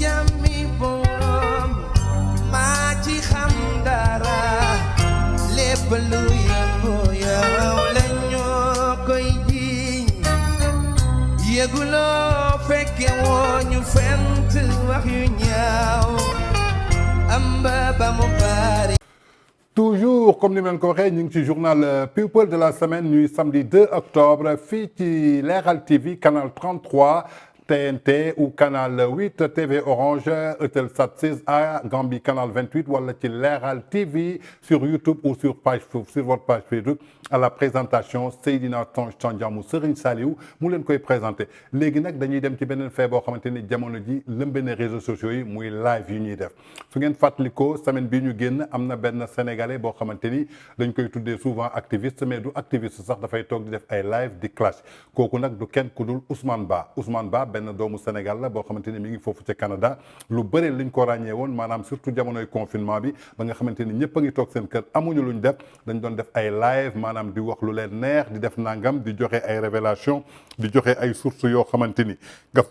jàmmi borom maa ci xam dara lépp lu yëngu yow la ñoo koy jiiñ yëguloo fekke woo ñu fent wax yu ñaaw amba ba mu bari. Toujours comme ni ma leen ko waxee ñu ngi ci journal People de la semaine ñuy samedi 2 octobre fii ci Leral TV canal 33 TNT ou canal 8 TV Orange Eutelsat 16A Gambie canal 28 wala ci Leral TV sur YouTube ou sur votre page Facebook à la présentation Seydina Tange Tandian mu Serigne Saliou mu leen koy présenté léegi nag dañuy dem ci beneen fee boo xamante ni jamono ji lëmbe na réseaux sociaux yi muy live yu ñuy def su ngeen fàttalikoo semaine bii ñu génn am na benn sénégalais boo xamante ni dañ koy tuddee souvent activiste mais du activiste sax dafay toog di def ay live di clash kooku nag du kenn ku dul Ousmane Ba benn doomu Sénégal la boo xamante ni mi ngi foofu ca Canada lu bëri liñ ko ràññee woon maanaam surtout jamonoy confinement bi ba nga xamante ni ñëpp a ngi toog seen kër amuñu luñ def dañ doon def ay live maanaam di wax lu leen neex di def nangam di joxe ay révélation di joxe ay sources yoo xamante ni nga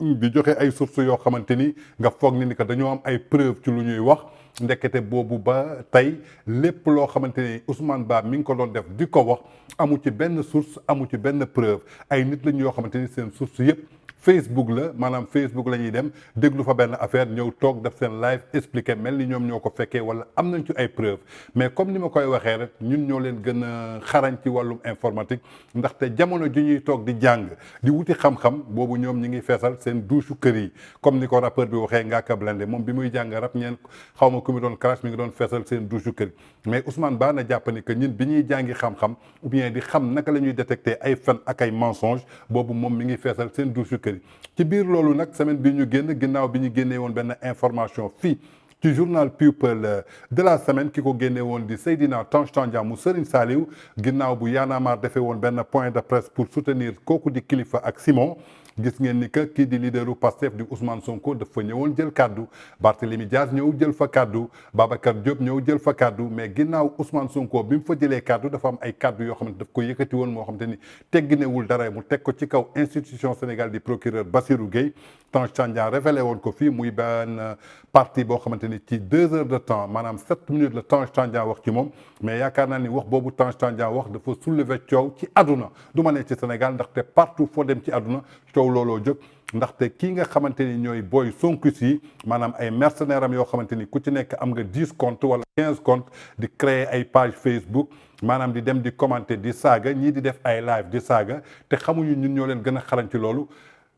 di joxe ay sources yoo xamante ni nga foog ni que dañoo am ay preuve ci lu ñuy wax ndekete boobu ba tey lépp loo xamante ni Ousmane Ba mi ngi ko doon def di ko wax amu ci benn source amu ci benn preuve ay nit lañ yoo xamante ni seen source yëpp Facebook la maanaam Facebook la ñuy dem déglu fa benn affaire ñëw toog def seen live expliqué mel ni ñoom ñoo ko fekkee wala am nañ ci ay preuve mais comme ni ma koy waxee rek ñun ñoo leen gën a xarañ ci wàllum informatique ndaxte jamono ji ñuy toog di jàng di wuti xam-xam boobu ñoom ñi ngi feesal seen douche kër yi comme ni ko rappeur bi waxee Ngaaka Blindé moom bi muy jàng rap ñeen xaw ma ku mi doon crash mi ngi doon feesal seen douche kër yi mais Ousmane Ba na jàpp ni que ñun bi ñuy jàngi xam-xam ou bien di xam naka la ñuy détecter ay fen ak ay mensonge boobu moom mi ngi feesal seen douche kër yi ci biir loolu nag semaine bi ñu génn ginnaaw bi ñu génnee woon benn information fii ci journal People de la semaine ki ko génnee woon di Seydina Tange Tandian mu Serigne Saliou ginnaaw bu Y'en a marre defee woon benn point de presse pour soutenir kooku di Kilifeu ak Simon gis ngeen ni que kii di leaderu Pastef di Ousmane Sonko dafa ñëwoon jël kaddu Barthélémy Dias ñëw jël fa kaddu Babacar Diop ñëw jël fa kaddu mais ginnaaw Ousmane Sonko bi mu fa jëlee kaddu dafa am ay kaddu yoo xamante daf ko yëkkati woon moo xamante ni tegginewul dara mu teg ko ci kaw institution Sénégal di procureur Bassirou Gueye Tange Tandian révélé woon ko fii muy benn partie boo xamante ni ci 2 heures de temps maanaam 7 minutes la Tange Tandian wax ci moom mais yaakaar naa ni wax boobu Tange Tandian wax dafa soulever coow ci àdduna du ma ne ci Sénégal ndaxte partout foo dem ci àdduna coow looloo jóg ndaxte kii nga xamante ni ñooy booy sonkus yi maanaam ay mercenaires am yoo xamante ni ku ci nekk am nga 10 comptes wala 15 comptes di créer ay page Facebook maanaam di dem di commenter di saaga ñii di def ay live di saaga te xamuñu ñun ñoo leen gën a xarañ ci loolu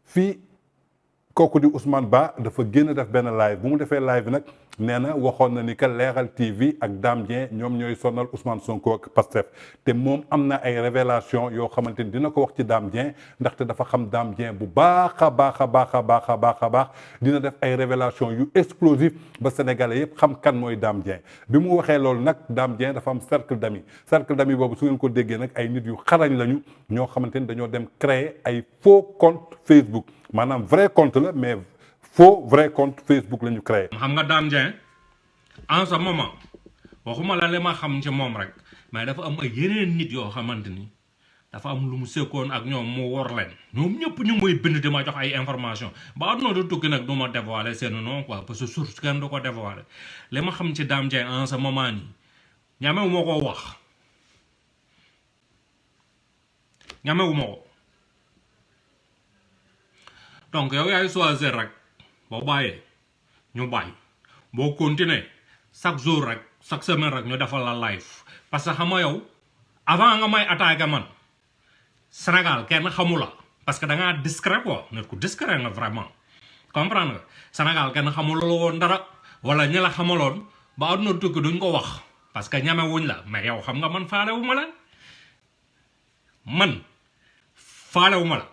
fii kooku di Ousmane Ba dafa génn def benn live bu mu defee live bi nag nee na waxoon na ni que Leral TV ak Dame Dieng ñoom ñooy sonal Ousmane Sonko ak Pastef te moom am na ay révélation yoo xamante ni dina ko wax ci Dame Dieng ndaxte dafa xam Dame Dieng bu baax a baax dina def ay révélation yu explosif ba sénégalais yëpp xam kan mooy Dame Dieng bi mu waxee loolu nag Dame Dieng dafa am cercle d'amis boobu su ngeen ko déggee nag ay nit yu xarañ lañu ñoo xamante ni dañoo dem créer ay faux compte Facebook maanaam vrai compte la mais faux vrai compte Facebook la ñu créé. xam nga Dame Dieng en ce moment waxuma la li ma xam ci moom rek mais dafa am ay yeneen nit yoo xamante ni dafa am lu mu sekkoon ak ñoom mu wor leen ñoom ñëpp ñu ngi may bind di ma jox ay information ba àdduna du tukki nag du ma dévoiler seen nom quoi parce que source kenn du ko dévoiler li ma xam ci Dame Dieng en ce moment nii ñamewu ma ko wax ñamewu ma ko donc yow yaay choisir rek boo bàyyee ñu bàyyi boo continuer chaque jour rek chaque semaine rek ñu defal la live parce que xam nga yow avant nga may attaquer man Sénégal kenn xamu la parce que da ngaa discret quoi nit ku discret nga vraiment comprendre nga Sénégal kenn xamul la woon dara wala ñi la xamaloon ba àdduna tukki duñ ko wax parce que ñamewuñ la mais yow xam nga man faalewu ma la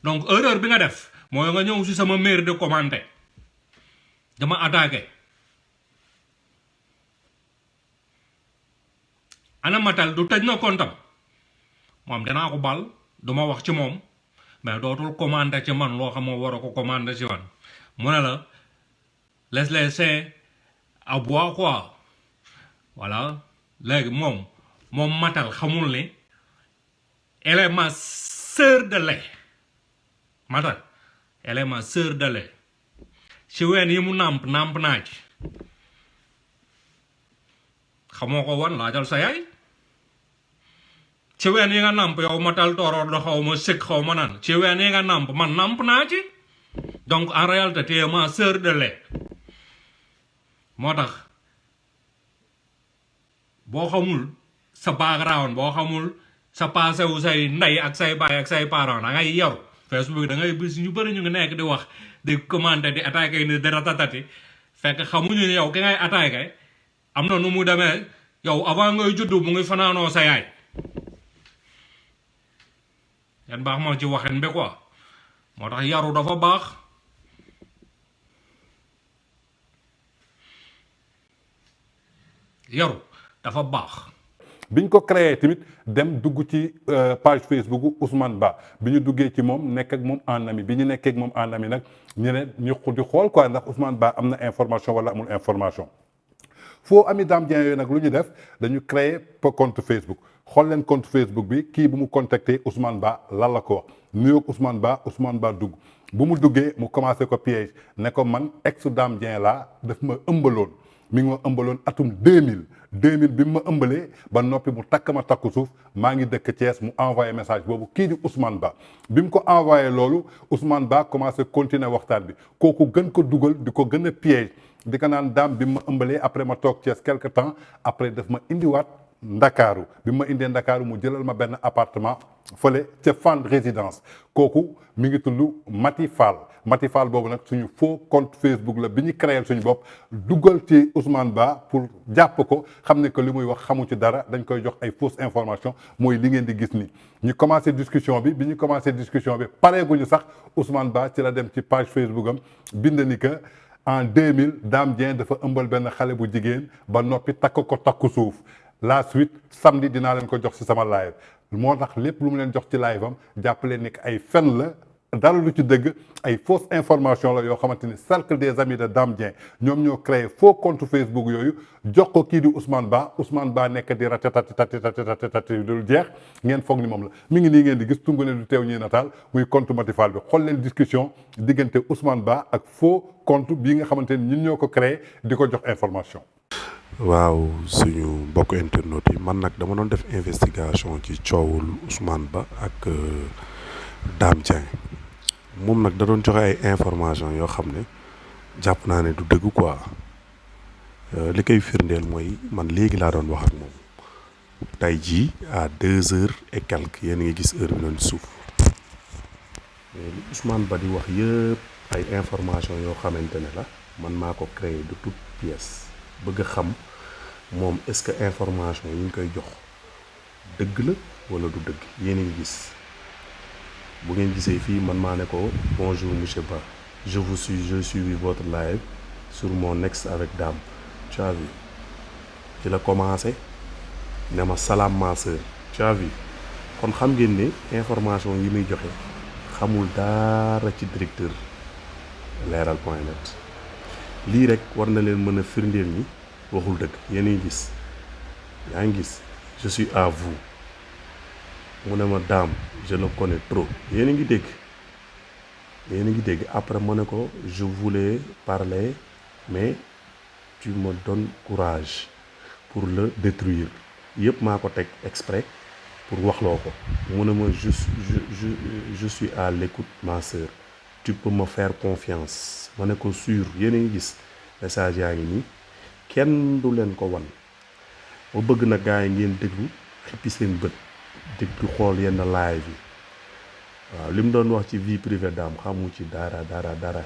donc erreur bi nga def mooy nga ñëw si sama maire de commenter dama attaqué ana matal du tëj na kontam moom danaa ko bal duma wax ci moom mais dootul commenter ci man loo xam moo war a ko commenter ci man mu ne la laisse les sains à boire quoi voilà léegi moom matal xamul ni elle est ma sœur de lait matal elle est ma sœur de lait ci ween yi mu nàmp naa ci xamoo ko wan laajal sa yaay ci ween yi nga nàmp yow ma tal toroor da xaw ma sëkk xaw ma naan ci ween yi nga nàmp man nàmp naa ci donc en réalité tu es ma sœur de lait moo tax boo xamul sa background boo xamul sa passé wu say ndey ak say baay ak say parents da ngay yaru Facebook da ngay bis ñu bëri ñu ngi nekk di wax di commenter di attaquer ni di ratatati fekk xamuñu ne yow ki ngay attaquer am na nu mu demee yow avant ngay juddu mu ngi fanaanoo sa yaay yan baax moo ci waxin bi quoi moo tax yaru dafa baax yaru dafa baax biñ ko créé tamit dem dugg ci page Facebook Ousmane Ba bi ñu duggee ci moom nekk ak moom en ami bi ñu nekkee ak moom en ami nag ñu ne ñu di xool quoi ndax Ousmane Ba am na information wala amul information foo ami Dame Dieng yooyu nag lu ñu def dañu créé compte Facebook xool leen compte Facebook bi kii bu mu contacté Ousmane Ba lan la ko wax nuyoog Ousmane Ba dugg bu mu duggee mu commencé ko piège ne ko man ex Dame Dieng laa daf ma ëmbaloon mi ngi ma ëmbaloon atum 2000 bi mu ma ëmbalee ba noppi mu takk ma takku suuf maa ngi dëkk Thiès mu envoyé message boobu kii di Ousmane Ba bi mu ko envoyé loolu Ousmane Ba commencé continuer waxtaan bi kooku gën ko dugal di ko gën a piège di ko naan daam bi ma ëmbalee après ma toog Thiès quelque temps après daf ma indiwaat Ndakaaru bi ma indee Ndakaaru mu jëlal ma benn appartement fële ca Fann résidence kooku mi ngi tudd Mati Fall boobu nag suñu faux compte Facebook la bi ñu créé suñu bopp dugal ci Ousmane Ba pour jàpp ko xam ne que li muy wax xamu ci dara dañ koy jox ay fausses informations mooy li ngeen di gis ni ñu commencé discussion bi ñu commencé discussion bi pareeguñu sax Ousmane Ba ci la dem ci page Facebook am bind ni que en 2000 Dame Dieng dafa ëmbal benn xale bu jigéen ba noppi takk ko takku suuf la suite samedi dinaa leen ko jox ci sama live moo tax lépp lu mu leen jox ci live am jàppaleen ni que ay fen la dara lu ci dëgg ay fausse information la yoo xamante ni cercle des amis de Dame Dieng ñoom ñoo créé faux compte Facebook yooyu jox ko kii di Ousmane Ba nekk di ratatati dul jeex ngeen foog ni moom la mi ngi nii ngeen di gis tungu ne du teew ñuy nataal muy compte Mati Fall bi xool leen discussion diggante Ousmane Ba ak faux compte bii nga xamante ni ñun ñoo ko créé di ko jox information. waaw suñu mbokk internautes yi man nag dama doon def investigation ci coowul Ousmane Ba ak Dame Dieng moom nag da doon joxe ay information yoo xam ne jàpp naa ne du dëgg quoi li koy firndeel mooy man léegi laa doon wax ak moom tey jii à 2h et quelques yéen a ngi gis heure bi noonu suuf mais li Ousmane Ba di wax yëpp ay information yoo xamante ne la man maa ko créé de toute pièce bëgg a xam moom est-ce que information yi ñu koy jox dëgg la wala du dëgg yéen a ngi gis bu ngeen gisee fii man maa ne ko bonjour monsieur Ba je suis votre live sur mon ex avec Dame tu as vu ci la commencé ne ma salaam ma sœur tu as vu kon xam ngeen ne information yi muy joxe xamul dara ci directeur leral.net lii rek war na leen mën a firndeel ni waxul dëgg yéen a ngi gis yaa ngi gis je suis à vous mu ne ma Dame je le connais trop yéen a ngi dégg après ma ne ko je voulais parler mais tu me donnes courage pour le détruire yëpp maa ko teg exprès pour waxloo ko mu ne ma je suis à l'écoute ma sœur tu peux me faire confiance ma ne ko sûr yéen a ngi gis message yaa ngi nii kenn du leen ko wan ma bëgg na gars yi ngeen déglu xippi seen bët déglu xool yenn live yi waaw li mu doon wax ci vie privée Dame xamu ci dara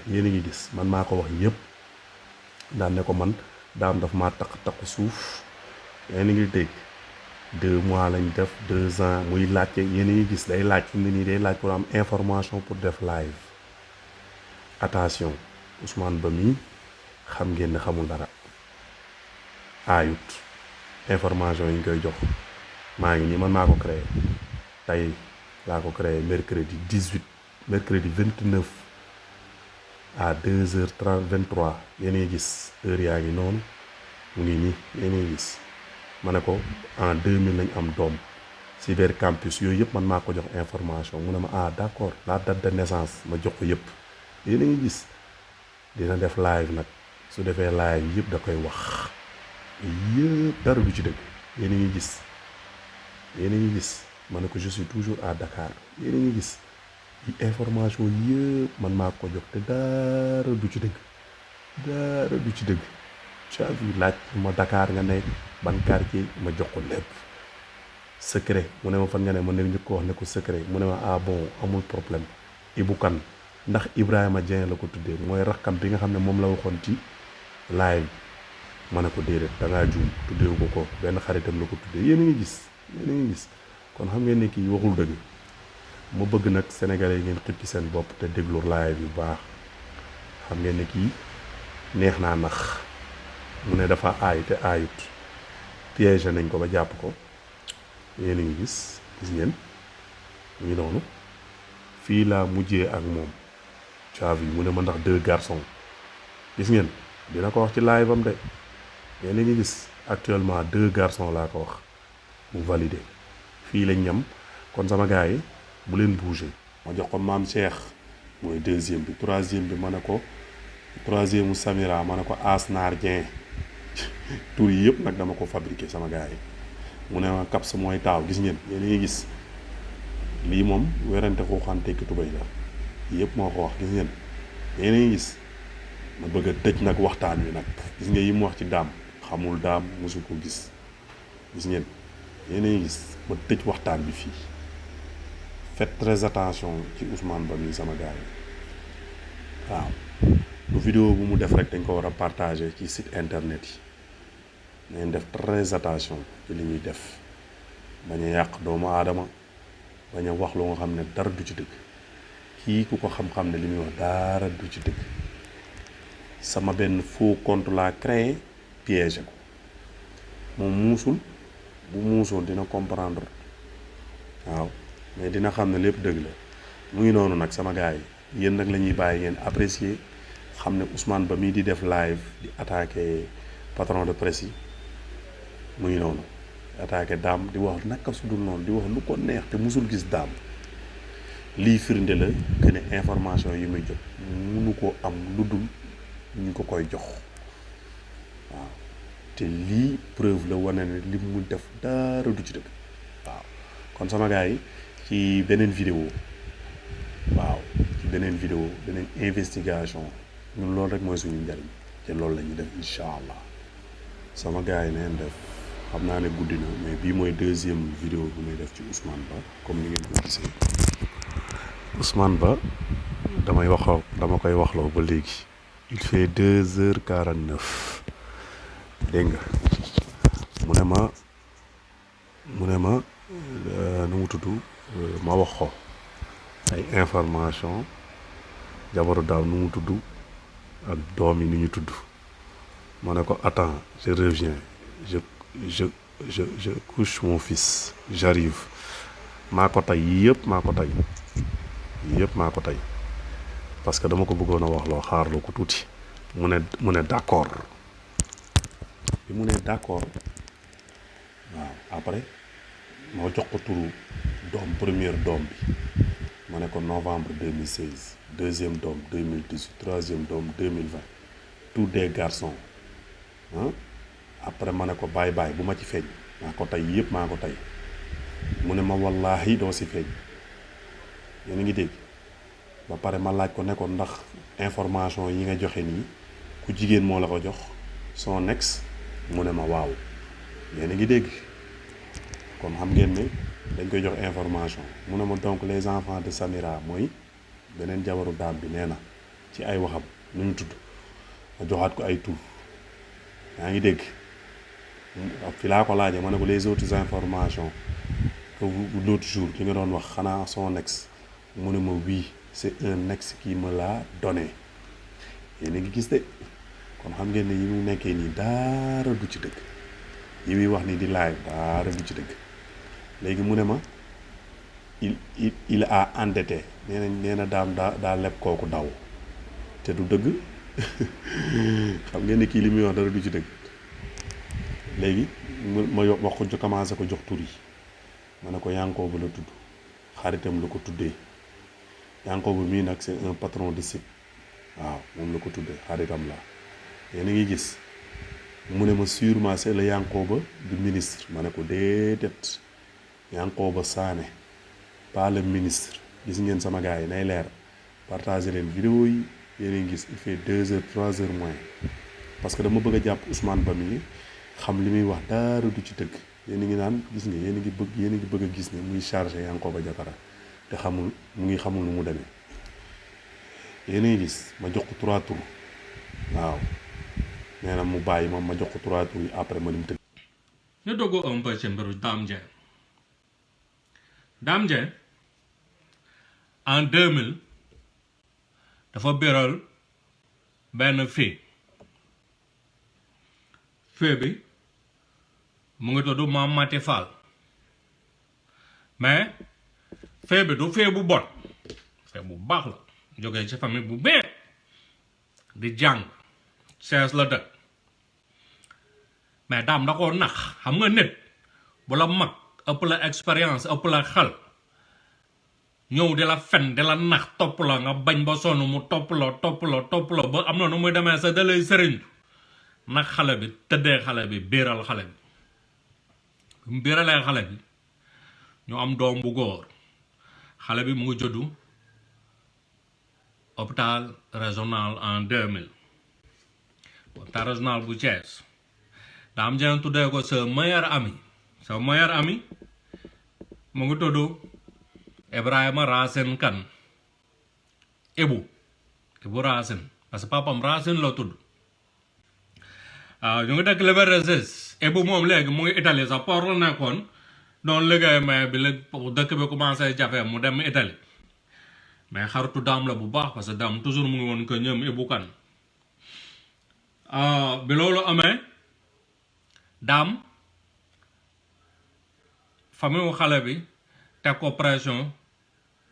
yéen a ngi gis man maa ko wax yëpp daan ne ko man Dame daf maa takk suuf yéen a ngi dégg 2 mois lañ def 2 ans muy laajte yéen a ngi gis day laaj fi mu ne nii day laaj pour am information pour def live attention Ousmane Ba mii xam ngeen ne xamul dara aayut information yi ñu koy jox maa ngi nii man maa ko créé tey laa ko créé mercredi 29 à 2h30 23 yéen a ngi gis heure yaa ngi noonu mu ngi nii yéen a ngi gis ma ne ko en 2000 lañ am doom cyber campus yooyu yëpp man maa ko jox information mu ne ma d'accord la date de naissance ma jox ko yëpp yéen a ngi gis dina def live nag su defee live yëpp da koy wax yëpp dara du ci dëgg yéen a ngi gis ma ne ko je suis toujours à Dakar yéen a ngi gis information yëpp man maa ko jox te dara du ci dëgg tu as vu laaj ma Dakar nga ne ban quartier ma jox ko lépp secret mu ne ma fan nga ne ma ne ñu ko wax ne ko secret mu ne ma ah bon amul problème Ibou Kane ndax Ibrahima Dieng la ko tuddee mooy rakkam bi nga xam ne moom la waxoon ci live ma ne ko déedéet da ngaa juum tuddeewu ko benn xaritam la ko tuddee yéen a ngi gis kon xam ngeen ne kii waxul dëgg ma bëgg nag sénégalais yi ngeen xëcc seen bopp te déglu live yu baax xam ngeen ne kii neex naa nax mu ne dafa aay te aayut piégé nañ ko ba jàpp ko yéen a ngi gis ngeen mu ngi noonu fii laa mujjee ak moom caavi mu ne ma ndax 2 garçons gis ngeen dina ko wax ci live am de yéen a ngi gis actuellement 2 garçons laa ko wax mu validé fii lañ ñam kon sama gars yi bu leen bougé ma jox ko maam Cheikh mooy 2e bi 3e bi ma ne ko 3e mu Samira ma ne ko Asnar Dieng tur yi yëpp nag dama ko fabriqué sama gars yi mu ne ma Caps mooy taaw gis ngeen yéen a ngi gis lii moom werante xuuxaan tekki tubay la yëpp moo ko wax gis ngeen yéen a ngi gis ma bëgg a tëj nag waxtaan wi nag gis nga yi mu wax ci daam xamul daam mosu ko gis ngeen yéen a ngi gis ma tëj waxtaan bi fii faites très attention ci Ousmane Ba mi sama gars yi waaw lu vidéo bu mu def rek dañ ko war a partager ci site internet yi nañ def très attention ci li ñuy def bañ a yàq doomu aadama bañ a wax lu nga xam ne dara du ci dëgg kii ku ko xam-xam ne li muy wax dara du ci dëgg sama benn faux compte laa créé piégé ko moom muusul bu muusoon dina comprendre waaw mais dina xam ne lépp dëgg la mu ngi noonu nag sama gars yi yéen nag la ñuy bàyyi ngeen apprécier xam ne Ousmane Ba mii di def live di attaqué patron de presse yi mu ngi noonu attaqué daam di wax naka su dul noonu di wax lu ko neex te musul gis daam lii firnde la que ne information yi muy jot munu ko am lu dul ñu ko koy jox waaw te lii preuve la wane ne li mu def dara du ci dëgg waaw kon sama gars yi ci beneen vidéo beneen investigation ñun loolu rek mooy suñu njariñ te loolu la ñuy def incha allah sama gars yi neen def xam naa ne guddi na mais bii mooy 2e vidéo bu may def ci Ousmane Ba comme ni ngeen ko gisee Ousmane Ba dama koy waxloo ba léegi il fait 2h49 dégg nga mu ne ma nu mu tudd ma wax ko ay information jabaru daaw nu mu tudd ak doom yi ni ñu tudd ma ne ko attends je reviens je couche mon fils j'arrive maa ko tey yëpp maa ko tey parce que dama ko bëggoon a wax loo xaarloo ko tuuti mu ne d'accord bi mu ne d'accord waaw après moo jox ko turu doom première doom bi ma ne ko novembre 2016 2e doom 2018 3e doom 2020 tous des garçons après ma ne ko bye bu ma ci feeñ maa ko tey yëpp maa ko tey mu ne ma wallaahi doo si feeñ yéen a ngi dégg ba pare ma laaj ko ne ko ndax information yi nga joxe nii ku jigéen moo la ko jox son ex mu ne ma waaw yéen a ngi dégg kon xam ngeen ne dañ koy jox information mu ne ma donc les enfants de Samira mooy beneen jabaru daam bi nee na ci ay waxam nu ñu tudd ma joxaat ko ay tur yaa ngi dégg fi laa ko laajee ma ne ko les autres informations que l'autre jour ki nga doon wax xanaa son ex mu ne ma oui c'est un ex qui me l'a donné yéen a ngi gis de kon xam ngeen ne yi mu nekkee nii dara du ci dëgg yi muy wax nii di live dara du ci dëgg léegi mu ne ma il a endetté nee na daam daa leb kooku daw te du dëgg xam ngeen ne kii li muy wax dara du ci dëgg léegi ma wax ko commencé ko jox tur yi ma ne ko Yankooba la tudd xaritam la ko tuddee Yankooba mii nag c'est un patron de site waaw moom la ko tudde xaritam la yéen a ngi gis mu ne ma sûrement c'est le Yankoba du ministre ma ne ko déedéet Yankoba Sané pas le ministre gis ngeen sama gars yi nay leer partager leen vidéo yi yéen a ngi gis il fait 2 heures 3 heures moins parce que dama bëgg a jàpp Ousmane Ba mi xam li muy wax dara du ci dëgg yéen a ngi naan gis nga yéen a ngi bëgg a gis ne muy chargé Yankoba Diattara te xamul mu ngi xamul nu mu demee yéen a ngi gis ma jox ko 3 tours waaw nee na mu bàyyi ma jox ko 3 tours yi après ma dem tëdd. ñu dogo un peu ci mbiru Dame Dieng en 2000 dafa biral benn fii bi mu ngi tudd Mame Maty Fall mais fii bi du fii bu bon fii bu baax la jógee ci famille bu bien di jàng sees la dëkk mais daam da koo nax xam nga nit bu la mag ëpp la expérience ëpp la xel ñëw di la fen di la nax topp la nga bañ ba sonn mu topp la ba am na nu muy demee sa dalay sëriñ nag xale bi tëddee xale bi biiral xale bi mu biiralee xale bi ñu am doom bu góor xale bi mu ngi juddu hôpital régional en 2000 hôpital régional bu Thiès Dame Dieng tuddee ko sa meilleur ami mu ngi tudd Ibrahima Racine Kane Ibu Racine parce que papam Racine la tudd waaw ñu ngi dëkk Liberté 6 Ibu moom léegi mu ngi Italie sax port la nekkoon doon liggéey mais bi la dëkk bi commencé jafe mu dem Italie mais xaritu Dame la bu baax parce que Dame toujours mu ngi woon que ñoom Ibu Kane bi loolu amee Dame famille wu xale bi teg ko pression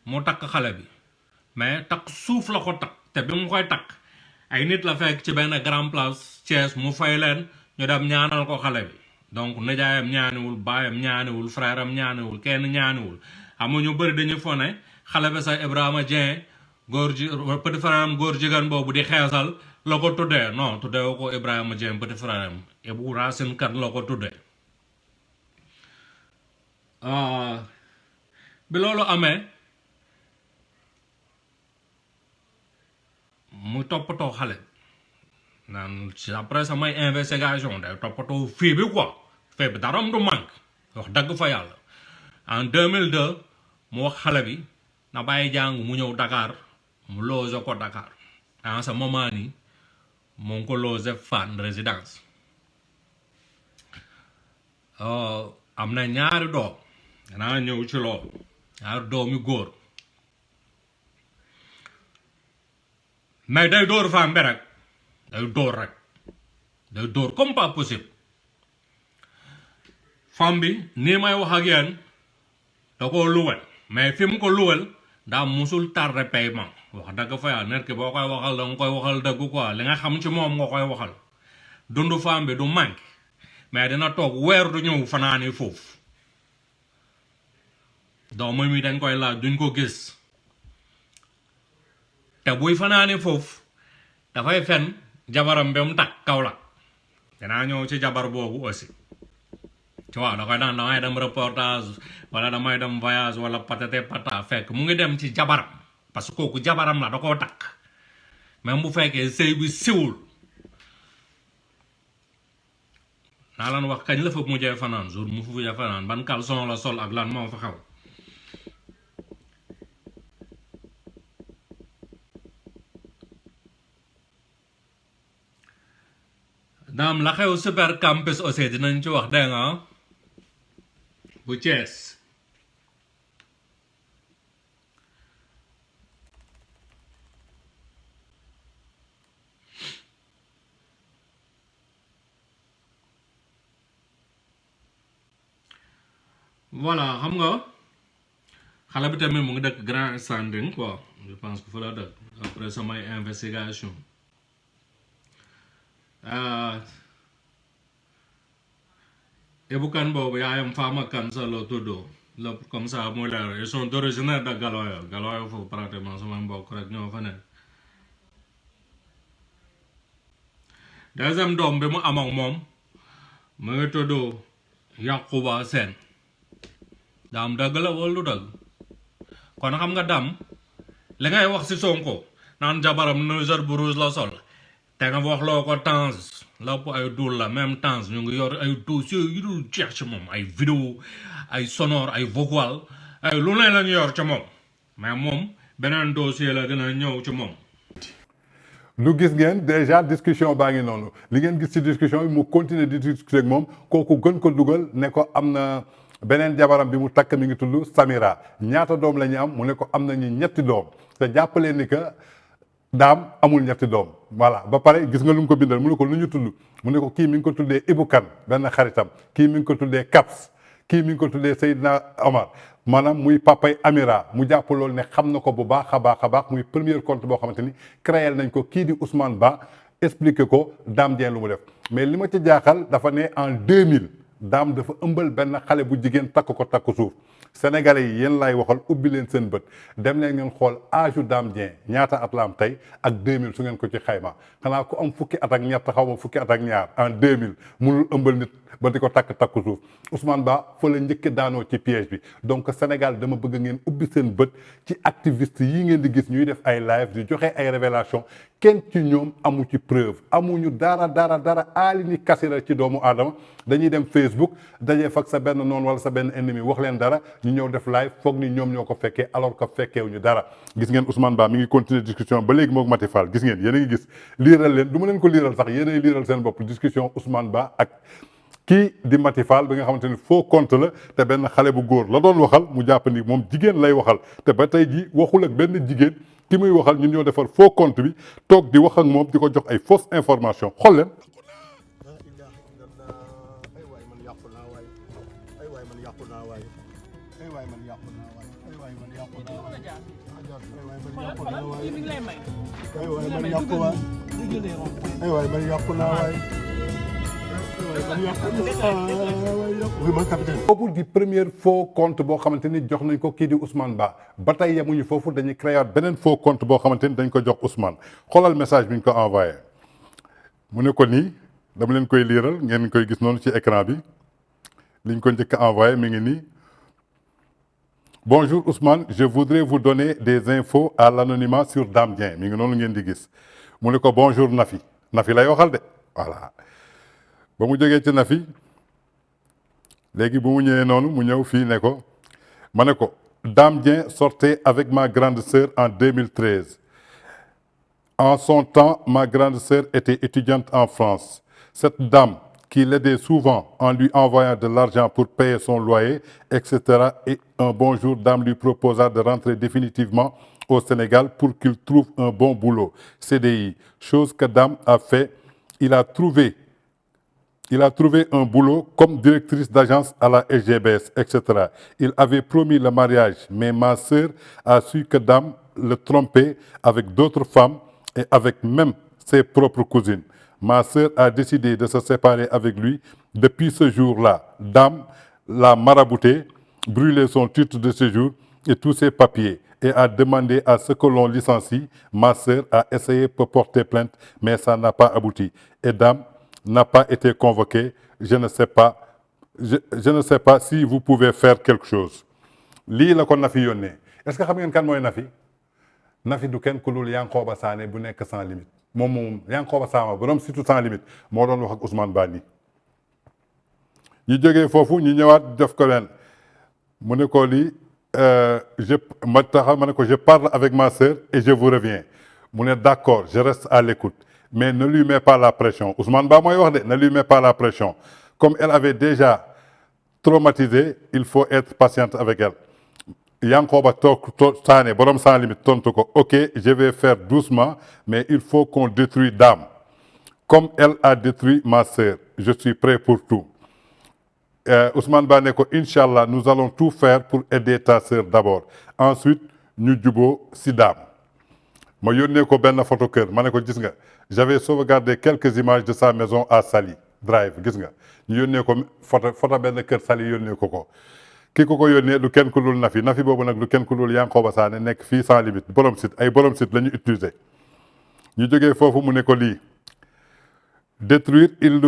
mu takk xale bi mais takk suuf la ko takk te bi mu koy takk ay nit la fekk ci benn grand place Thiès mu fay leen ñu dem ñaanal ko xale bi donc nijaayam ñaaniwul baayam ñaaniwul frère am ñaaniwul kenn ñaaniwul xam nga ñu bëri dañuy fone xale bi sax Ibrahima Dieng petit frère am góor jigéen boobu di xeesal la ko tuddee non tuddee ko Ibrahima Dieng petit frère am Ibu Racine Kane la ko tuddee bi loolu amee mu toppatoo xale naan ci après samay investigation day toppatoo fii bi quoi fii bi dara du manque wax dëgg fa yàlla en 2002 mu wax xale bi na bàyyi jàng mu ñëw Dakar mu loge ko Dakar en ce moment nii mu ngi ko loge Fann résidence am na ñaari doom danaa ñëw ci loolu ñaari doomi góor mais day dóor femme bi rek day dóor comme pas possible femme bi nii may wax ak yéen da koo luwal mais fi mu ko luwal daa musul tardé paiement wax dëgg fa yàlla nit ki boo koy waxal da nga koy waxal dëgg quoi li nga xam ci moom nga koy waxal dundu femme bi du manqué mais dina toog weer du ñëw fanaani foofu doomam yi dañ koy laaj duñ ko gis te buy fanaani foofu dafay fen jabaram bi mu takk Kaolack danaa ñëw ci jabar boobu aussi tu vois da koy daan damay dem reportage wala damay dem voyage wala patate pata fekk mu ngi dem ci jabaram parce que kooku jabaram la da koo takk même bu fekkee sëy bi siwul naa lan wax kañ la fa mujjee fanaan jour mu fa mujjee fanaan ban caleçon la sol ak lan moo fa xew daam la xew super campus aussi dinañ ci wax dégg nga bu Thiès voilà xam nga xale bi tamit mu ngi dëkk Grand Standing quoi je pense que fa la dëkk après samay investigation Ibu Kane boobu yaayam Fama Kane sa la tuddoo la comme ça muy leer ils sont originaires de Galoya foofu pratiquement sama mbokk rek ñoo fa nekk deuxième doom bi mu am ak moom mu ngi tudd Yakuba Sène daam dëgg la wala lu dëgg kon xam nga daam li ngay wax si Sonko naan jabaram Niger bu rouge la sol te nga wax loo ko Tange lépp ay dul la même Tange ñu ngi yor ay dossier yu dul jeex ci moom ay vidéo ay sonore ay vocal ay lu ne la ñu yor ci moom mais moom beneen dossier la dina ñëw ci moom. lu gis ngeen déjà discussion baa ngi noonu li ngeen gis ci discussion bi mu continuer di discuter ak moom kooku gën ko dugal ne ko am na beneen jabaram bi mu takk mi ngi tudd Samira ñaata doom la ñu am mu ne ko am nañu ñetti doom te jàppalee ni que daam amul ñetti doom voilà ba pare gis nga lu mu ko bindal mu ne ko lu ñu tudd mu ne ko kii mi ngi ko tuddee Ibou Kane benn xaritam kii mi ngi ko tuddee Kaps kii mi ngi ko tuddee Seydina Omar maanaam muy papay Amira mu jàpp loolu ne xam na ko bu baax a baax muy premier compte boo xamante ni créé nañ ko kii di Ousmane Ba expliqué ko Dame Dieng lu mu def mais li ma ci jaaxal dafa ne en 2000 Dame dafa ëmbal benn xale bu jigéen takk ko takk suuf sénégalais yi yéen laay waxal ubbi leen seen bët dem leen ngeen xool âge u Dame Dieng ñaata at la am tey ak 2000 su ngeen ko ci xayma xanaa ku am fukki at ak ñett xaw ma fukki at ak ñaar en 2000 munul ëmbal nit ba di ko takk suuf Ousmane Ba fa la njëkk daanoo ci piège bi donc Sénégal dama bëgg ngeen ubbi seen bët ci activiste yi ngeen di gis ñuy def ay live di joxe ay révélation kenn ci ñoom amu ci preuve amuñu dara aali ni kasira ci doomu aadama dañuy dem Facebook dajee fak sa benn noonu wala sa benn ennemi wax leen dara ñu ñëw def live foog ni ñoom ñoo ko fekkee alors que fekkeewuñu dara gis ngeen Ousmane Ba mi ngi continuer discussion ba léegi moom Mati Fall gis ngeen yéen a ngi gis liiral leen du ma leen ko liiral sax yéen a liiral seen bopp discussion Ousmane Ba ak kii di Mati Fall bi nga xamante ni faux compte la te benn xale bu góor la doon waxal mu jàpp ni moom jigéen lay waxal te ba tey jii waxul ak benn jigéen ki muy waxal ñun ñoo defar faux compte bi toog di wax ak moom di ko jox ay fausse information xool leen. boobu di premier faux compte boo xamante ni jox nañ ko kii di Ousmane ba tey yemuñu foofu dañuy créer beneen faux compte boo xamante ni dañ ko jox Ousmane xoolal message bi ñu ko envoyé mu ne ko nii dama leen koy liiral ngeen koy gis noonu ci écran bi liñ ko njëkk a envoyé mi ngi nii. Bonjour Ousmane, je voudrais vous donner des infos à l'anonymat sur Dame Dieng mi ngi noonu ngeen di gis mu ne ko bonjour Nafi lay waxal de voilà ba mu jógee ci Nafi léegi bu mu ñëwee noonu mu ñëw fii ne ko ma ne ko Dame Dieng sortait avec ma grande sœur en 2013. En son temps, ma grande sœur était étudiante en France. Cette dame qui l'aidait souvent en lui envoyant de l'argent pour payer son loyer, etc. Et un bon jour, Dame lui proposa de rentrer définitivement au Sénégal pour qu'il trouve un bon boulot, CDI. Chose que Dame a fait. Il a trouvé un boulot comme directrice d'agence à la SGBS, etc. Il avait promis le mariage, mais ma sœur a su que Dame le trompait avec d'autres femmes et avec même ses propres cousines. Ma sœur a décidé de se séparer avec lui. Depuis ce jour-là, Dame l'a marabouté, brûlé son titre de séjour et tous ses papiers et a demandé à ce que l'on licencie. Ma sœur a essayé de porter plainte, mais ça n'a pas abouti. Et Dame n'a pas été convoquée. Je ne sais pas si vous pouvez faire quelque chose. lii la ko Nafi yónnee est-ce que xam ngeen kan mooy Nafi Nafi du kenn ku dul Yankhoba Sané bu nekk sans limite moom Yankhoba Sané borom surtout sans limite moo doon wax ak Ousmane Ba nii ñu jógee foofu ñu ñëwaat def ko leen mu ne ko lii ma ne ko je parle avec ma sœur et je vous reviens mu ne d'accord je reste à l'écoute mais ne lui mets pas la pression Ousmane Ba mooy wax de ne lui mets pas la pression comme elle avait déjà traumatisé il faut être patiente avec elle Yankhoba Sané borom sans limite tontu ko ok je vais faire doucement mais il faut qu'on détruise Dame comme elle a détruit ma sœur je suis prêt pour tout Ousmane Ba ne ko inchallah nous allons tout faire pour aider ta sœur d'abord ensuite ñu juboo si Dame ma yónnee ko benn photo kër ma ne ko gis nga j'avais sauvegardé quelques images de sa maison à Saly Drive gis nga ñu yónnee ko photo benn kër Saly yónnee ko ki ko yónnee du kenn ku dul Nafi boobu nag du kenn ku dul Yankhoba Sané nekk fii sans limite borom site la ñu utiliser ñu jógee foofu mu ne ko lii détruire, il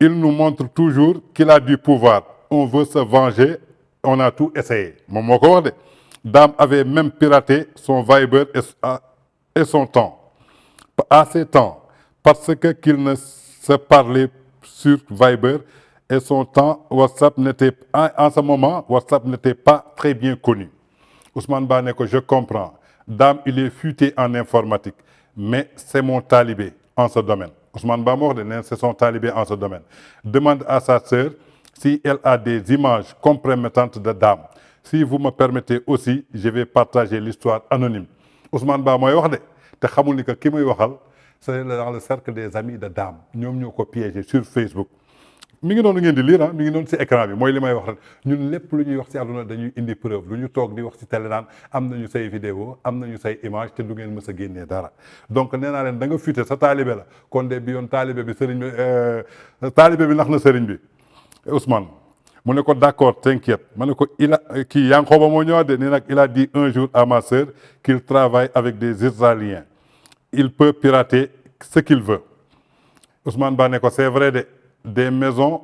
nous montre toujours qu'il a du pouvoir. On veut se venger, on a tout essayé. Moom moo ko wax de. Dame avait même piraté son Viber et son temps. À ses temps, parce que qu'il ne se parlait sur Viber et son temps, WhatsApp n'était en ce moment, WhatsApp n'était pas très bien connu. Ousmane Ba ne ko je comprends. Dame, il est futé en informatique, mais c'est mon talibé en ce domaine. Ousmane Ba moo wax de ne c'est son talibé en ce domaine. Demande à sa sœur si elle a des images compromettantes de Dame. Si vous me permettez aussi, je vais partager l'histoire anonyme. Ousmane Ba mooy wax de te xamul ni que ki muy waxal c'est dans le cercle des amis de Dame ñoom ñoo ko piégé sur Facebook. mi ngi noonu ngeen di lire mi ngi noonu ci écran bi mooy li may wax rek ñun lépp lu ñuy wax ci àdduna dañuy indi preuve lu ñu toog di wax ci télé naan am nañu say vidéo am nañu say image te du ngeen mës a génnee dara donc nee naa leen da nga fuité sa taalibe la kon de bi yoon taalibe bi sëriñ bi taalibe bi nax na sëriñ bi Ousmane mu ne ko d'accord t'inquiète ma ne ko kii Yankoba moo ñëwaat de nee nag il a dit un jour à ma sœur qu'il travaille avec des Israéliens il peut pirater ce qu'il veut Ousmane Ba ne ko c'est vrai des maisons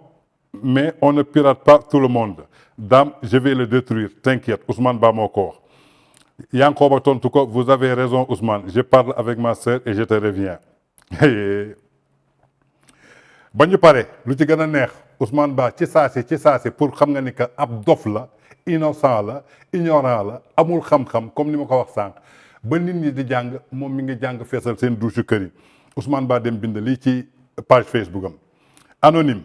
mais on ne pirate pas tout le monde Dame je vais le détruire t'inquiète Ousmane Ba moo ko wax Yankoba tontu ko vous avez raison Ousmane je parle avec ma sœur et je te reviens ba ñu pare lu ci gën a neex Ousmane Ba ci saasi pour xam nga ni que ab dof la innocent la ignorant la amul xam-xam comme ni ma ko wax sànq ba nit ñi di jàng moom mi ngi jàng feesal seen douche kër yi Ousmane Ba dem bind lii ci page Facebook am anonyme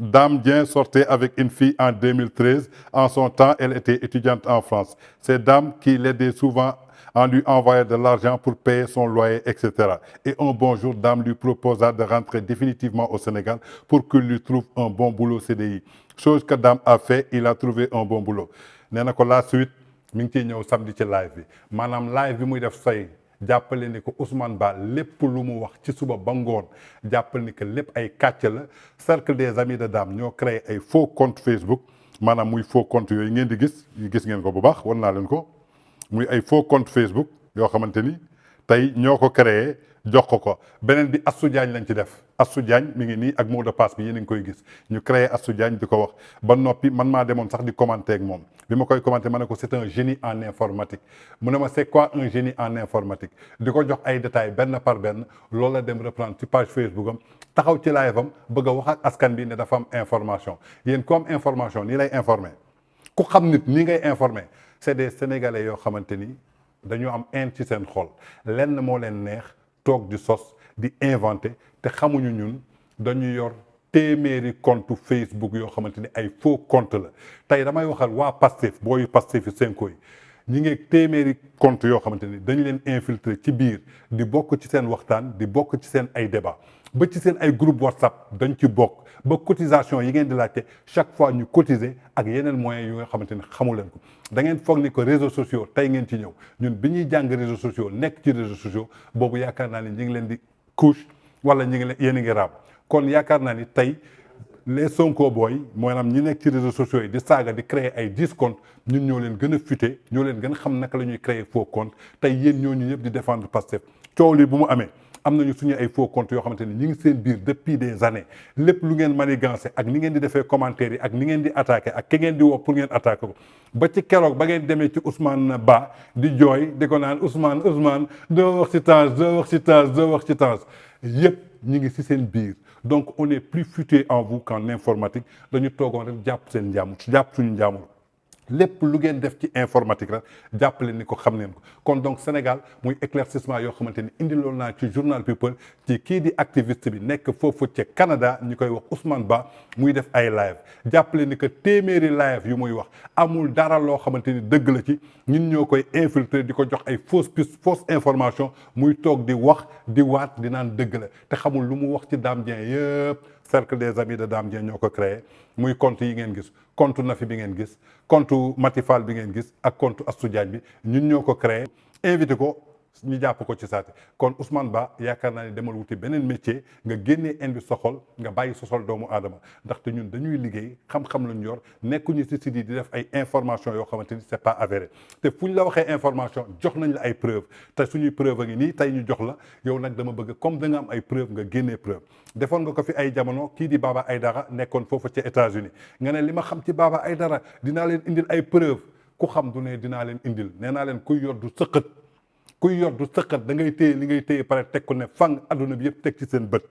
Dame Dieng sortait avec une fille en 2013 en son temps elle était étudiante en France c'est Dame qui l'aidait souvent en lui envoyant de l'argent pour payer son loyer, etc. Et un bon jour, Dame lui proposa de rentrer définitivement au Sénégal pour qu'il lui trouve un bon boulot CDI. Chose que Dame a fait, il a trouvé un bon boulot. nee na ko la suite mi ngi ciy ñëw samedi ci live bi maanaam live bi muy def say jàppale ni ko Ousmane Ba lépp lu mu wax ci suba ba ngoon jàppale ni que lépp ay kàcc la cercle des amis de Dame ñoo créé ay faux compte Facebook maanaam muy faux compte yooyu ngeen di gis ngeen ko bu baax wan naa leen ko. muy ay faux compte Facebook yoo xamante ni tey ñoo ko créé jox ko beneen bi Assou Diagne lañ ci def Assou Diagne mi ngi nii ak mot de passe bi yéen a ngi koy gis ñu créé Assou Diagne di ko wax ba noppi man maa demoon sax di commenter ak moom bi ma koy commenter ma ne ko c'est un génie en informatique mu ne ma c'est quoi un génie en informatique di ko jox ay détails benn par benn loolu la dem reprendre ci page Facebook am taxaw ci live am bëgg a wax ak askan bi ne dafa am information yéen ku am information nii lay informer ku xam nit nii ngay informer c'est des sénégalais yoo xamante ni dañoo am haine ci seen xol lenn moo leen neex toog di sos di inventer te xamuñu ñun dañu yor téeméeri compte Facebook yoo xamante ni ay faux compte la tey damay waxal waa Pastef booyu Pastef yi Sonko yi ñi ngi téeméeri compte yoo xamante ni dañu leen infiltrer ci biir di bokk ci seen waxtaan di bokk ci seen ay débat ba ci seen ay groupe WhatsApp dañ ci bokk ba cotisation yi ngeen di laajte chaque fois ñu cotiser ak yeneen moyens yu nga xamante ni xamu leen ko da ngeen foog ni ko réseaux sociaux tey ngeen ci ñëw ñun bi ñuy jàng réseaux sociaux nekk ci réseaux sociaux boobu yaakaar naa ni ñi ngi leen di couche wala ñi ngi leen yéen a ngi raab kon yaakaar naa ni tey les Sonko booy maanaam ñi nekk ci réseaux sociaux yi di saaga di créer ay 10 comptes ñun ñoo leen gën a futé ñoo leen gën a xam naka la ñuy créer faux compte tey yéen ñooñu ñëpp di défendre Pastef coow li bu mu amee am nañu suñu ay faux comptes yoo xamante ni ñu ngi seen biir depuis des années lépp lu ngeen manigancé ak ni ngeen di defee commentaires yi ak ni ngeen di attaqué ak ki ngeen di woo pour ngeen attaqué ko ba ci keroog ba ngeen demee ci Ousmane Ba di jooy di ko naan Ousmane doo wax ci Tange doo wax ci Tange yëpp ñu ngi si seen biir donc on est plus futé en vous qu'en informatique dañu toogoon rek jàpp seen njàmbur jàpp suñu njàmbur lépp lu ngeen def ci informatique rek jàppale ni ko xam neen ko kon donc Sénégal muy éclaircissement yoo xamante ni indi loolu naa ci journal People ci kii di activiste bi nekk foofu ca Canada ñu koy wax Ousmane Ba muy def ay live jàppale ni que téeméeri live yu muy wax amul dara loo xamante ni dëgg la ci ñun ñoo koy infiltrer di ko jox ay fausse piste fausse information muy toog di wax di waat di naan dëgg la te xamul lu mu wax ci Dame Dieng yëpp cercle des amis de Dame Dieng ñoo ko créé muy compte yi ngeen gis compte Nafi bi ngeen gis compte Matifal bi ngeen gis ak compte Astou Diagne bi ñun ñoo ko créé invité ko ñu jàpp ko ci saati kon Ousmane Ba yaakaar naa ne demal wuti beneen métier nga génnee indi soxol nga bàyyi sosol doomu aadama ndaxte ñun dañuy liggéey xam-xam lañu yor nekkuñu ci site yi di def ay information yoo xamante ni c'est pas avéré te fu ñu la waxee information jox nañ la ay preuve te suñuy preuve a ngi nii tey ñu jox la yow nag dama bëgg comme da nga am ay preuve nga génnee preuve defoon nga ko fi ay jamono kii di Baba Aïdara nekkoon foofu ci États-Unis nga ne li ma xam ci Baba Aïdara dinaa leen indil ay preuve ku xam du ne dinaa leen indil nee naa leen kuy yor du sëqët kuy yor du sëqat da ngay téye li ngay téye pare teg ko ne fang adduna bi yëpp teg ci seen bët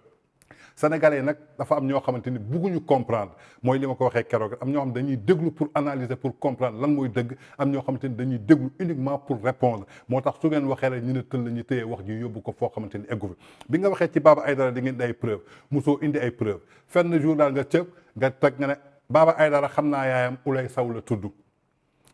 sénégalais nag dafa am ñoo xamante ni bugguñu comprendre mooy li ma ko waxee keroog am ñoo xam dañuy déglu pour analyser pour comprendre lan mooy dëgg am ñoo xamante ni dañuy déglu uniquement pour répondre moo tax su ngeen waxee rek ñu ne tël la ñu téye wax ji yóbbu ko foo xamante ni eggu fi bi nga waxee ci Baba Aïdara di ngeen di ay preuve mosoo indi ay preuve fenn jour daal nga cëb nga teg nga ne Baba Aïdara xam naa yaayam Ulay Saw la tudd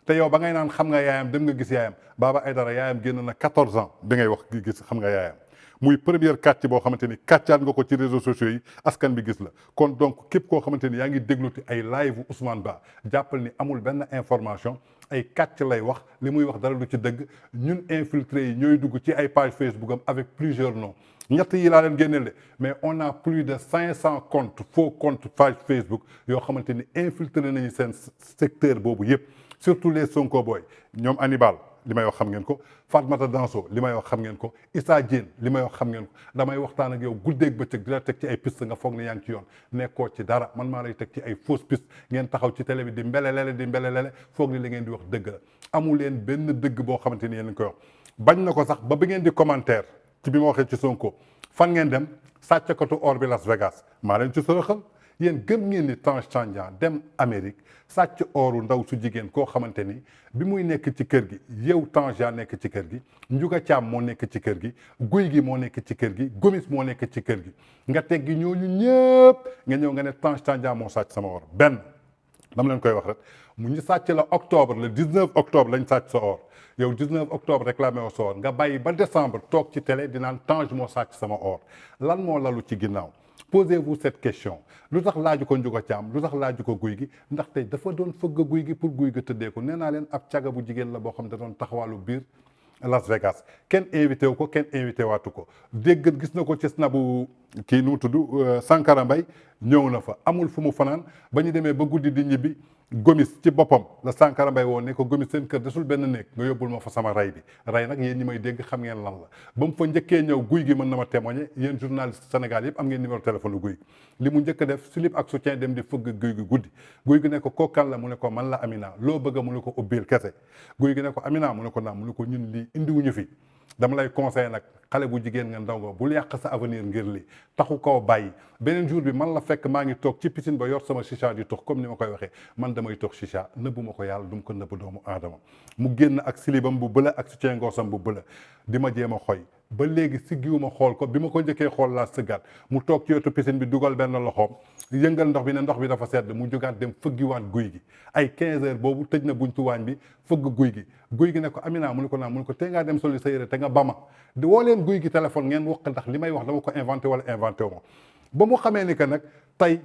te yow ba ngay naan xam nga yaayam dem nga gis yaayam Baba Aïdara yaayam génn na 14 ans bi ngay wax gis xam nga yaayam muy première kàcc boo xamante ni kàccaat nga ko ci réseaux sociaux yi askan bi gis la kon donc képp koo xamante ni yaa ngi dégluti ay live Ousmane Ba jàppal ni amul benn information ay kàcc lay wax li muy wax dara du ci dëgg ñun infiltré yi ñooy dugg ci ay page Facebook am avec plusieurs noms ñett yi laa leen génneel de mais on a plus de 500 comptes faux comptes page Facebook yoo xamante ni infiltré nañu seen secteur boobu yëpp surtout les Sonko boy ñoom Hannibal li may wax xam ngeen ko Fatmata Danso li may wax xam ngeen ko Issa Diène li may wax xam ngeen ko damay waxtaan ak yow guddeeg bëccëg di la teg ci ay piste nga foog ne yaa ngi ci yoon nekkoo ci dara man maa lay teg ci ay fausse piste ngeen taxaw ci télé bi di mbelelele foog ni li ngeen di wax dëgg la amul leen benn dëgg boo xamante ni yéen a ngi koy wax bañ na ko sax ba bi ngeen di commentaire ci bi ma waxee ci Sonko fan ngeen dem sàccakatu or bi Las Vegas maa leen ci sërëxal yéen gëm ngeen ni Tange Tandian dem Amérique sàcc ooru ndaw su jigéen koo xamante ni bi muy nekk ci kër gi yow Tange nekk ci kër gi Ndiouga Thiam moo nekk ci kër gi Guy gi moo nekk ci kër gi Gomis moo nekk ci kër gi nga teggi ñooñu ñëpp nga ñëw nga ne Tange Tandian moo sàcc sama or benn dama leen koy wax rek mu ñu sàcc la octobre le 19 octobre lañ sàcc sa or yow 19 octobre réclamé wo sa or nga bàyyi ba décembre toog ci télé di naan Tange moo sàcc sama or lan moo lalu ci ginnaaw posez-vous cette question lu tax laaju ko Ndiouga Thiam lu tax laaju ko Guy gi ndaxte dafa doon fëgg Guy gi pour Guy gi tëddee ko nee naa leen ab caga bu jigéen la boo xam ne doon taxawaalu biir Las Vegas kenn invité wu ko kenn invité waatu ko dégg gis na ko ci snabu kii nu mu tudd Sankara Mbaye ñëw na fa amul fu mu fanaan ba ñu demee ba guddi di ñibbi Gomis ci boppam la Sankara Mbaye woon ne ko Gomis seen kër desul benn néeg nga yóbbul ma fa sama ray bi ray nag yéen ñi may dégg xam ngeen lan la ba mu fa njëkkee ñëw Guy gi mën na ma témoigner yéen journaliste Sénégal yëpp am ngeen numéro téléphone Guy li mu njëkk a def slip ak soutien dem di fëgg Guy gi guddi Guy gi ne ko kookan la mu ne ko man la Amina loo bëgg mu ne ko ubbil kese Guy gi ne ko Amina mu ne ko naam mu ne ko ñun lii indiwuñu fi dama lay conseillé nag xale bu jigéen nga ndaw nga bul yàq sa avenir ngir li taxu koo bàyyi beneen jour bi man la fekk maa ngi toog ci piscine ba yor sama chicha di tux comme ni ma koy waxee man damay tux chicha nëbbu ma ko yàlla du ma ko nëbb doomu aadama mu génn ak silibam bu bëla ak soutien ngoosam bu bëla di ma jéem a xoy ba léegi siggiwuma xool ko bi ma ko njëkkee xool laa sëggaat mu toog ci wetu piscine bi dugal benn loxoom yëngal ndox bi ne ndox bi dafa sedd mu jógaat dem fëggiwaat Guy gi ay 15 heures boobu tëj na buntu waañ bi fëgg Guy gi ne ko Amina mu ne ko naa mu ne ko tey ngaa dem soli sa yére te nga bama di woo leen Guy gi téléphone ngeen wax ndax li may wax dama ko inventé wala inventé wu ma ba mu xamee ni que nag tey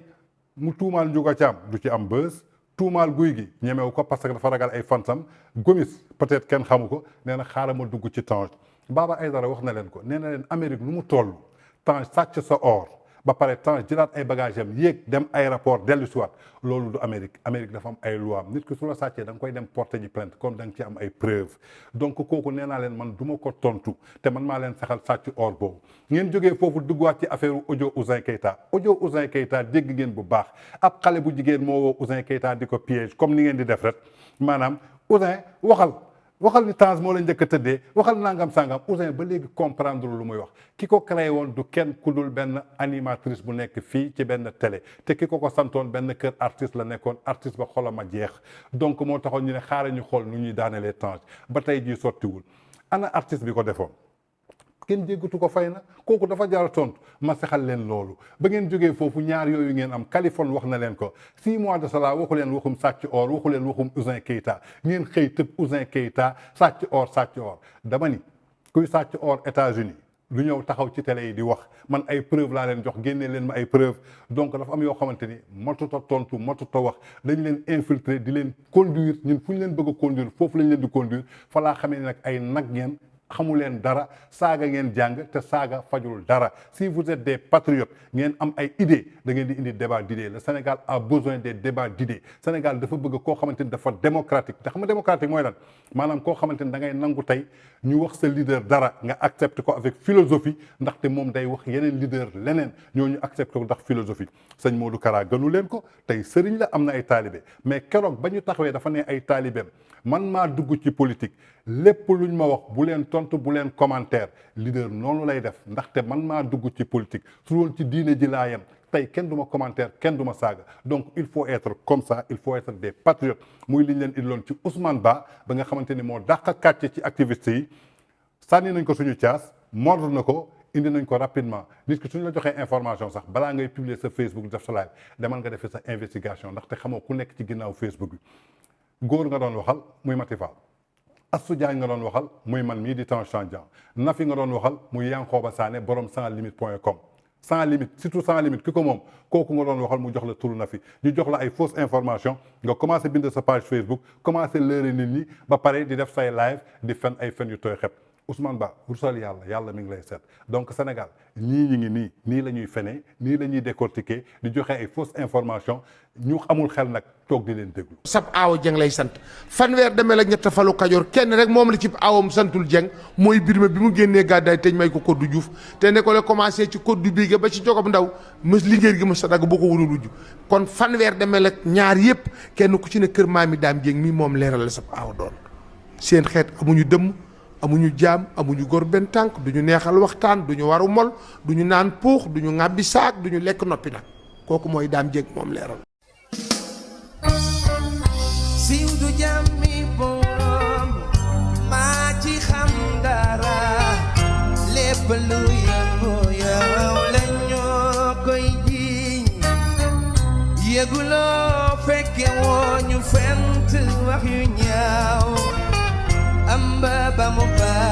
mu tuumaal Ndiouga Thiam du ci am bës tuumaal Guy gi ñemewu ko parce que dafa ragal ay fansam Gomis peut-être kenn xamu ko nee na xaaral ma dugg ci Tange Baba Aïdara wax na leen ko nee na leen Amérique lu mu toll Tange sàcc sa or ba pare Tange jëlaat ay bagages am yéeg dem aéroport dellu si waat loolu du Amérique dafa am ay loi am nit ki su la sàccee da nga koy dem porter ji plainte comme da nga ci am ay preuve donc kooku nee naa leen man du ma ko tontu te man maa leen saxal sàcc or boobu ngeen jógee foofu duggaat ci affaire audio Ouzin Keita dégg ngeen bu baax ab xale bu jigéen moo woo Ouzin Keita di ko piège comme ni ngeen di def rek maanaam Ouzin waxal ni Tange moo la njëkk a tëddee waxal nangam sangam Ouzin ba léegi comprendre lu muy wax ki ko créé woon du kenn ku dul benn animatrice bu nekk fii ci benn télé te ki ko santoon benn kër artiste la nekkoon artiste ba xolam a jeex donc moo taxoon ñu ne xaaral ñu xool nu ñuy daanelee Tange ba tey jii sottiwul ana artiste bi ko defoon kenn jéggatu ko fay na kooku dafa jar a tontu ma saxal leen loolu ba ngeen jógee foofu ñaar yooyu ngeen am Californie wax na leen ko 6 mois de cela waxu leen waxum sàcc or waxu leen waxum Ouzin Keita ngeen xëy tëb Ouzin Keita sàcc or dama ni kuy sàcc or États-Unis lu ñëw taxaw ci télé yi di wax man ay preuve laa leen jox génnee leen ma ay preuve donc dafa am yoo xamante ni matut a tontu matut a wax dañ leen infiltrer di leen conduire ñun fu ñu leen bëgg a conduire foofu lañ leen di conduire fa laa xamee ne nag ay nag ngeen xamu leen dara saaga ngeen jàng te saaga fajul dara si vous êtes des patriotes ngeen am ay idées da ngeen di indi débat d'idées le Sénégal a besoin des débats d'idées Sénégal dafa bëgg koo xamante ni dafa démocratique te xam nga démocratique mooy lan maanaam koo xamante ni da ngay nangu tey ñu wax sa leader dara nga accepté ko avec philosophie ndaxte moom day wax yeneen leader leneen ñooñu accepté ko ndax philosophie sëñ Modou Kara gënu leen ko tey sëriñ la am na ay taalibe mais keroog ba ñu taxawee dafa ne ay taalibeem man maa dugg ci politique lépp luñ ma wax bu leen tontu bu leen commentaire leader noonu lay def ndaxte man maa dugg ci politique su woon ci diine ji laa yem tey kenn du ma commentaire kenn du ma saaga donc il faut être comme ça il faut être des patriotes muy liñ leen indiloon ci Ousmane Ba ba nga xamante ni moo dàq kàcce ci activiste yi sànni nañ ko suñu caas mordre na ko indi nañ ko rapidement nit ki suñu la joxee information sax balaa ngay publier sa Facebook def sa live demal nga defee sa investigation ndaxte xamoo ku nekk ci ginnaaw Facebook bi góor nga doon waxal muy Mati Fall Astou Diagne nga doon waxal muy man mii di Tange Tandian Nafi nga doon waxal muy Yankhoba Sané borom sanslimite.com sans limite surtout sans limite ki ko moom kooku nga doon waxal mu jox la turu Nafi ñu jox la ay fausse information nga commencé bind sa page Facebook commencé lëre nit ñi ba pare di def say live di fen ay fen yu tooy xep Ousmane Ba rusal yàlla mi ngi lay seet donc Sénégal ñii ñi ngi nii la ñuy fenee nii la ñuy décortiquer di joxe ay fausse information ñu amul xel nag toog di leen déglu. sab aawo jeng lay sant fanweer demee la ñett falu Kajoor kenn rek moom la ci aawam santul jeng mooy Birima bi mu génnee gàddaay teñ may ko Koddu Diouf te ne ko la commencé ci Koddu Biige ba ci Jogob Ndaw mës liggéey gi mës sa dagg boo ko wunul wujj kon fanweer demee la ñaar yëpp kenn ku ci ne kër maami daam jeng mi moom leeral la sab aawo doon seen xeet amuñu dëmm amuñu jaam amuñu góor benn tànk duñu neexal waxtaan duñu waru mol duñu naan puux duñu ŋàbbi saak duñu lekk noppi nag kooku mooy daam jeng moom leeral siiw du jàmmi borom maa ci xam dara lépp lu yëngu yow la ñoo koy jiiñ yëguloo fekke woo ñu fent wax yu ñaaw amba ba mu baax